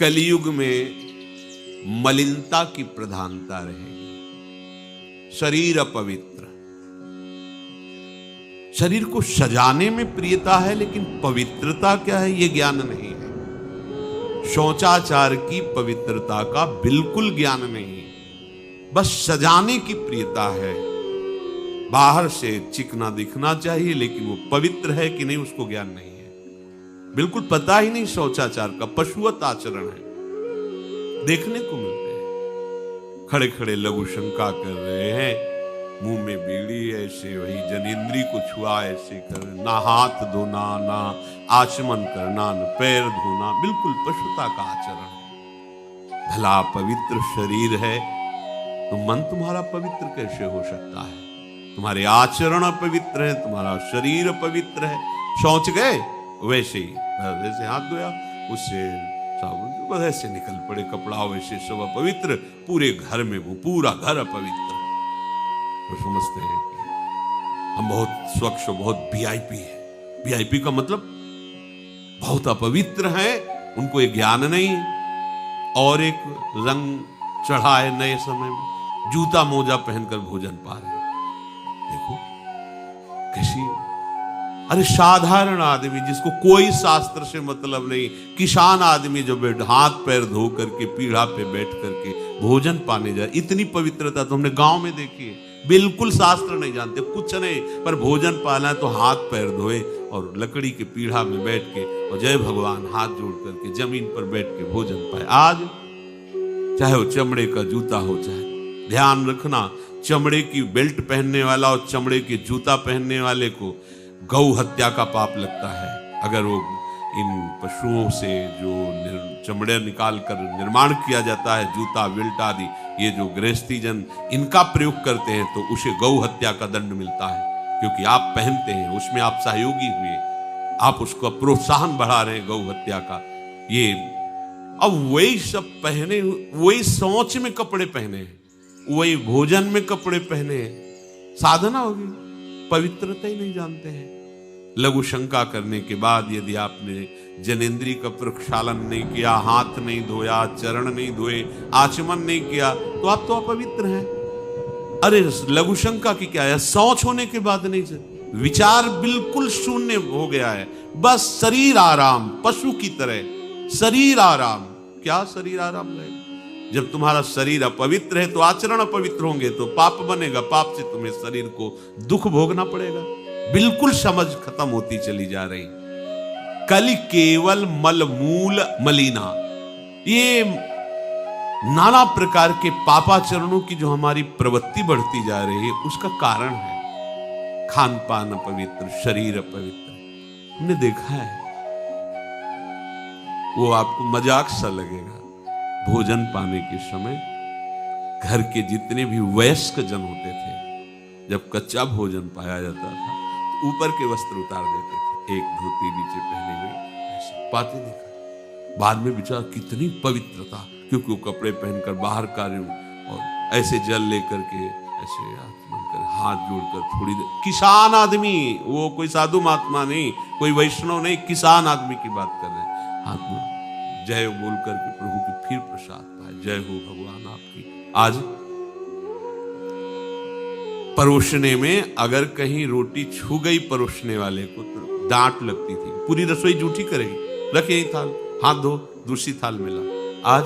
कलियुग में मलिनता की प्रधानता रहेगी। शरीर अपवित्र, शरीर को सजाने में प्रियता है, लेकिन पवित्रता क्या है ये ज्ञान नहीं है। शौचाचार की पवित्रता का बिल्कुल ज्ञान नहीं, बस सजाने की प्रियता है। बाहर से चिकना दिखना चाहिए, लेकिन वो पवित्र है कि नहीं उसको ज्ञान नहीं है। बिल्कुल पता ही नहीं शौचाचार का, पशुवत आचरण है। देखने को मिलते हैं खड़े खड़े लघु शंका कर रहे हैं, मुंह में बीड़ी, ऐसे वही जनेंद्री को छुआ ऐसे कर, ना हाथ धोना, ना आचमन करना, ना पैर धोना, बिल्कुल पशुता का आचरण है। भला पवित्र शरीर है तो मन तुम्हारा पवित्र कैसे हो सकता है? तुम्हारे आचरण अपवित्र है, तुम्हारा शरीर अपवित्र है। शौच गए वैसे ही, वैसे हाथ धोया, उससे साबुन बस ऐसे निकल पड़े कपड़ा, वैसे सब अपवित्र, पूरे घर में वो पूरा घर अपवित्र। तो समझते हैं कि हम बहुत स्वच्छ, बहुत वीआईपी है। वीआईपी का मतलब बहुत अपवित्र है, उनको ये ज्ञान नहीं है। और एक रंग चढ़ा है नए समय में, जूता मोजा पहनकर भोजन पा रहे हैं। देखो कैसी, अरे साधारण आदमी जिसको कोई शास्त्र से मतलब नहीं, किसान आदमी जो हाथ पैर धो करके पीढ़ा पे बैठ करके भोजन पाने जाए, इतनी पवित्रता तो हमने गांव में देखी है। बिल्कुल शास्त्र नहीं जानते, कुछ नहीं, पर भोजन पाना है तो हाथ पैर धोए और लकड़ी के पीढ़ा में बैठ के और जय भगवान हाथ जोड़ करके जमीन पर बैठ के भोजन पाए। आज चाहे वो चमड़े का जूता हो, चाहे, ध्यान रखना, चमड़े की बेल्ट पहनने वाला और चमड़े के जूता पहनने वाले को गौ हत्या का पाप लगता है। अगर वो इन पशुओं से जो चमड़े निकाल कर निर्माण किया जाता है, जूता बेल्ट आदि, ये जो गृहस्थी जन इनका प्रयोग करते हैं, तो उसे गौ हत्या का दंड मिलता है। क्योंकि आप पहनते हैं, उसमें आप सहयोगी हुए, आप उसको प्रोत्साहन बढ़ा रहे हैं गौ हत्या का। ये अब वही सब पहने, वही शौच में कपड़े पहने हैं, वही भोजन में कपड़े पहने हैं, साधना होगी, पवित्रता ही नहीं जानते हैं। लघु शंका करने के बाद यदि आपने जनेंद्री का प्रक्षालन नहीं किया, हाथ नहीं धोया, चरण नहीं धोए, आचमन नहीं किया, तो आप तो अपवित्र हैं। अरे लघु शंका की क्या है, शौच होने के बाद नहीं, विचार बिल्कुल शून्य हो गया है, बस शरीर आराम, पशु की तरह शरीर आराम। क्या शरीर आराम रहेगा? जब तुम्हारा शरीर अपवित्र है तो आचरण अपवित्र होंगे, तो पाप बनेगा, पाप से तुम्हें शरीर को दुख भोगना पड़ेगा। बिल्कुल समझ खत्म होती चली जा रही। कलि केवल मल मूल मलिना, ये नाना प्रकार के पापाचरणों की जो हमारी प्रवृत्ति बढ़ती जा रही है, उसका कारण है खान पान अपवित्र, शरीर अपवित्र। हमने देखा है, वो आपको मजाक सा लगेगा, भोजन पाने के समय घर के जितने भी वयस्क जन होते थे, जब कच्चा भोजन पाया जाता था तो ऊपर के वस्त्र उतार देते थे, एक धोती नीचे पहने हुए ऐसे पाते देखा। बाद में विचार कितनी पवित्रता, क्योंकि वो कपड़े पहनकर बाहर कार्य और ऐसे जल लेकर के ऐसे आत्मन कर हाथ जोड़कर थोड़ी देर, किसान आदमी, वो कोई साधु महात्मा नहीं, कोई वैष्णव नहीं, किसान आदमी की बात कर रहे हैं, हाथ में जय बोल करके प्रभु की फिर प्रसाद पाए, जय हो भगवान आपकी। आज परोसने में अगर कहीं रोटी छू गई परोसने वाले को तो डांट लगती थी, पूरी रसोई जूठी करेगी, रख यही थाल, हाथ धो, दूसरी थाल में ला। आज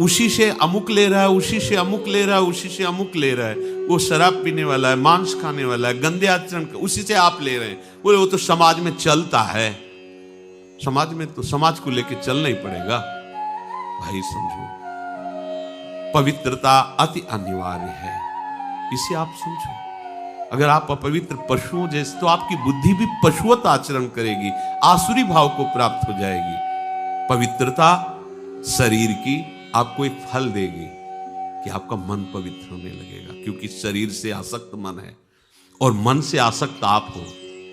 उसी से अमुक ले रहा है, उसी से अमुक ले रहा है, उसी से अमुक ले रहा है, वो शराब पीने वाला है, मांस खाने वाला है, गंदे आचरण, उसी से आप ले रहे हैं। बोले वो तो समाज में चलता है, समाज में तो समाज को लेके चलना ही पड़ेगा। भाई समझो, पवित्रता अति अनिवार्य है, इसे आप समझो। अगर आप अपवित्र पशुओं जैसे, तो आपकी बुद्धि भी पशुवत आचरण करेगी, आसुरी भाव को प्राप्त हो जाएगी। पवित्रता शरीर की आपको एक फल देगी कि आपका मन पवित्र होने लगेगा, क्योंकि शरीर से आसक्त मन है और मन से आसक्त आप हो।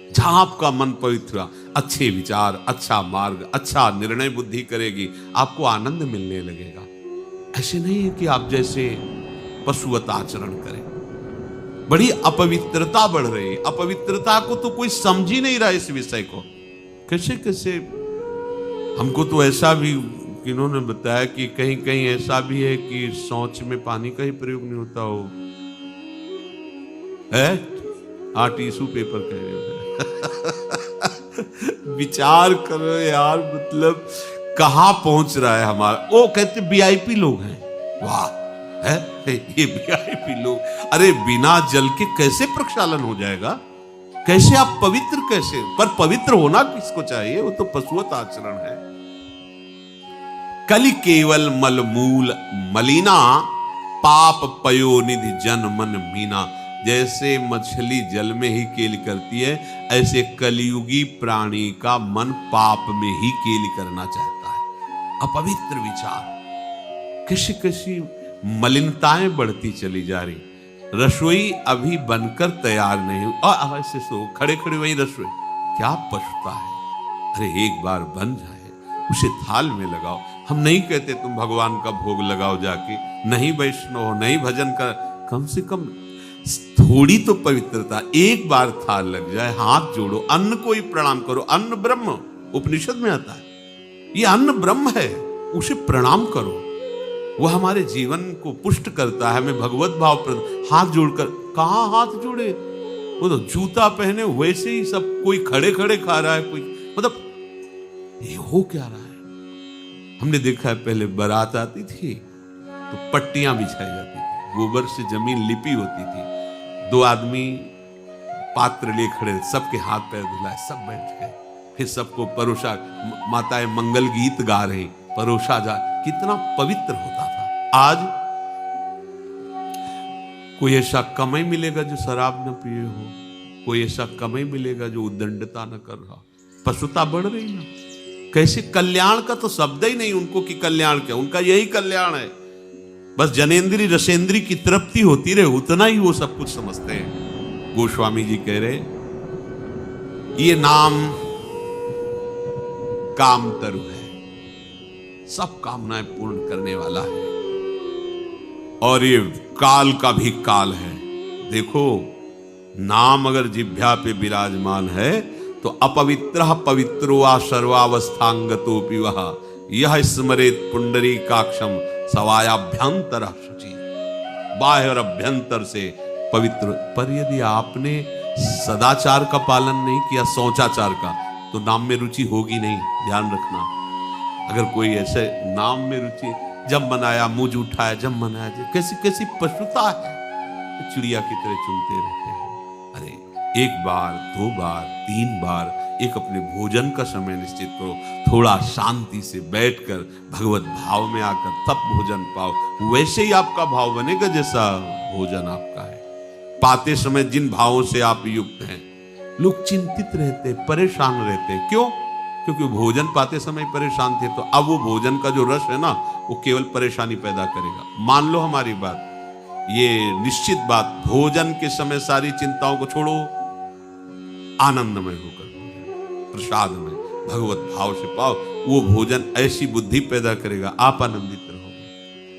जहां आपका मन पवित्र, अच्छे विचार, अच्छा मार्ग, अच्छा निर्णय बुद्धि करेगी, आपको आनंद मिलने लगेगा। ऐसे नहीं है कि आप जैसे पशुवत आचरण करें। बड़ी अपवित्रता बढ़ रही है, अपवित्रता को तो कोई समझ ही नहीं रहा इस विषय को। कैसे कैसे हमको तो ऐसा भी किन्होंने बताया कि कहीं कहीं ऐसा भी है कि शौच में पानी का ही प्रयोग नहीं होता हो है। टिश्यू पेपर कह रहे हो। विचार करो यार, मतलब कहां पहुंच रहा है हमारा। वो कहते वीआईपी लोग हैं, वाह है ये वीआईपी लोग। अरे बिना जल के कैसे प्रक्षालन हो जाएगा, कैसे आप पवित्र कैसे। पर पवित्र होना किसको चाहिए, वो तो पशुवत आचरण है। कलि केवल मलमूल मलिना, पाप पयो निधि जन मन मीना। जैसे मछली जल में ही केली करती है, ऐसे कलियुगी प्राणी का मन पाप में ही केली करना चाहता है। अपवित्र विचार, किसी किसी मलिनताएं बढ़ती चली जा रही। रसोई अभी बनकर तैयार नहीं हुई और ऐसे सो खड़े खड़े वही रसोई, क्या पछता है। अरे एक बार बन जाए उसे थाल में लगाओ। हम नहीं कहते तुम भगवान का भोग लगाओ जाके, नहीं वैष्णव हो, नहीं भजन कर, कम से कम थोड़ी तो पवित्रता। एक बार थाल लग जाए, हाथ जोड़ो, अन्न को ही प्रणाम करो। अन्न ब्रह्म उपनिषद में आता है, ये अन्न ब्रह्म है, उसे प्रणाम करो। वह हमारे जीवन को पुष्ट करता है, हमें भगवत भाव हाथ जोड़कर। कहां हाथ जोड़े, वो तो जूता पहने वैसे ही सब, कोई खड़े खड़े खा रहा है, कोई मतलब ये हो क्या रहा है। हमने देखा है पहले बारात आती थी तो पट्टियां बिछाई जाती थी, गोबर से जमीन लिपी होती थी, दो आदमी पात्र लिए खड़े, सबके हाथ पैर धुलाए, सब बैठ गए, फिर सबको परोसा, माताएं मंगल गीत गा रही, परोसा जा, कितना पवित्र होता था। आज कोई ऐसा कमाई मिलेगा जो शराब न पिए हो, कोई ऐसा कमाई मिलेगा जो उद्दंडता न कर रहा। पशुता बढ़ रही ना। कैसे कल्याण का तो शब्द ही नहीं उनको कि कल्याण क्या, उनका यही कल्याण है, बस जनेन्द्री रसेंद्री की तृप्ति होती रहे, उतना ही वो सब कुछ समझते हैं। गोस्वामी जी कह रहे ये नाम काम तरु है, सब कामनाएं पूर्ण करने वाला है, और ये काल का भी काल है। देखो नाम अगर जिह्वा पे विराजमान है तो अपवित्र पवित्रो वा सर्वावस्थांगतोपि वह यह स्मरेत पुंडरीकाक्षम सवायाभ्यंतर शुचि। बाह्य और अभ्यंतर से पवित्र। पर यदि आपने सदाचार का पालन नहीं किया, शौचाचार का, तो नाम में रुचि होगी नहीं, ध्यान रखना। अगर कोई ऐसे नाम में रुचि, जब मनाया मुझ उठाया, जब मनाया, कैसी कैसी पशुता है, चिड़िया की तरह चुनते रहते हैं। अरे एक बार, दो बार, तीन बार एक अपने भोजन का समय निश्चित करो, थोड़ा शांति से बैठकर भगवत भाव में आकर तब भोजन पाओ। वैसे ही आपका भाव बनेगा जैसा भोजन आपका है। पाते समय जिन भावों से आप युक्त हैं, लोग चिंतित रहते, परेशान रहते। क्यों? क्योंकि भोजन पाते समय परेशान थे, तो अब वो भोजन का जो रस है ना, वो केवल परेशानी पैदा करेगा। मान लो हमारी बात, ये निश्चित बात, भोजन के समय सारी चिंताओं को छोड़ो, आनंदमय होकर प्रसाद में भगवत भाव से पाओ, वो भोजन ऐसी बुद्धि पैदा करेगा, आप आनंदित रहो।